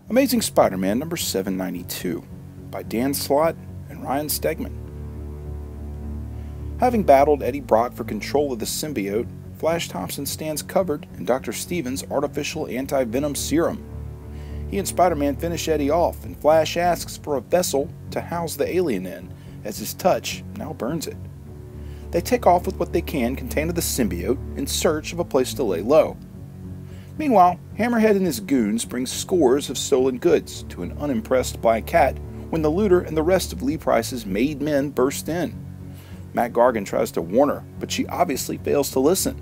Amazing Spider-Man number 792 by Dan Slott and Ryan Stegman. Having battled Eddie Brock for control of the symbiote, Flash Thompson stands covered in Dr. Stevens' artificial anti-venom serum. He and Spider-Man finish Eddie off, and Flash asks for a vessel to house the alien in, as his touch now burns it. They take off with what they can contain of the symbiote in search of a place to lay low. Meanwhile, Hammerhead and his goons bring scores of stolen goods to an unimpressed Black Cat when the looter and the rest of Lee Price's made men burst in. Matt Gargan tries to warn her, but she obviously fails to listen.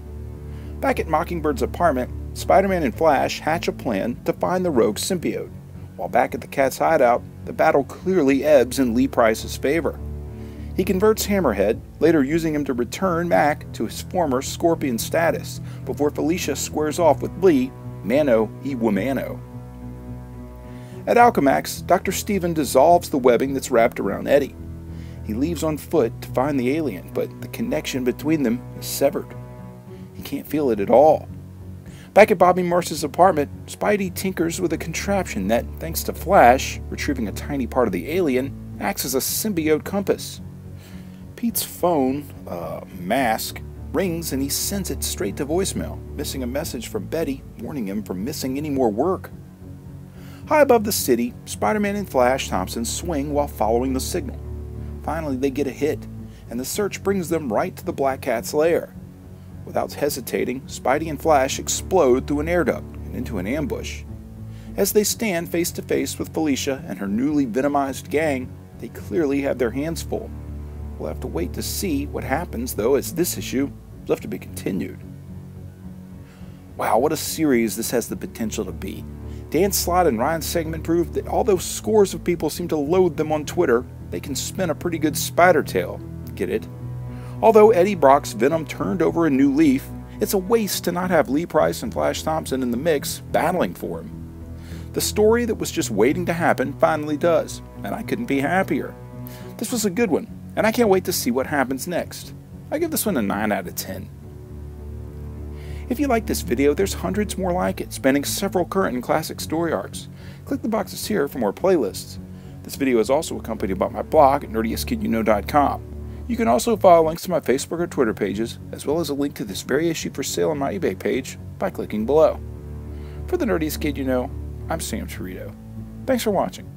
Back at Mockingbird's apartment, Spider-Man and Flash hatch a plan to find the rogue symbiote, while back at the Cat's hideout, the battle clearly ebbs in Lee Price's favor. He converts Hammerhead, later using him to return Mac to his former Scorpion status, before Felicia squares off with Lee, mano y womano. At Alchemax, Dr. Steven dissolves the webbing that's wrapped around Eddie. He leaves on foot to find the alien, but the connection between them is severed. He can't feel it at all. Back at Bobby Morse's apartment, Spidey tinkers with a contraption that, thanks to Flash, retrieving a tiny part of the alien, acts as a symbiote compass. Pete's phone, mask, rings and he sends it straight to voicemail, missing a message from Betty warning him from missing any more work. High above the city, Spider-Man and Flash Thompson swing while following the signal. Finally, they get a hit, and the search brings them right to the Black Cat's lair. Without hesitating, Spidey and Flash explode through an air duct and into an ambush. As they stand face to face with Felicia and her newly venomized gang, they clearly have their hands full. We'll have to wait to see what happens, though, as this issue is left to be continued. Wow, what a series this has the potential to be. Dan Slott and Ryan Stegman proved that although scores of people seem to loathe them on Twitter, they can spin a pretty good spider tale. Get it? Although Eddie Brock's venom turned over a new leaf, it's a waste to not have Lee Price and Flash Thompson in the mix battling for him. The story that was just waiting to happen finally does, and I couldn't be happier. This was a good one, and I can't wait to see what happens next. I give this one a 9 out of 10. If you like this video, there's hundreds more like it, spanning several current and classic story arcs. Click the boxes here for more playlists. This video is also accompanied by my blog at nerdiestkidyouknow.com. You can also follow links to my Facebook or Twitter pages, as well as a link to this very issue for sale on my eBay page by clicking below. For the Nerdiest Kid You Know, I'm Sam Torito. Thanks for watching.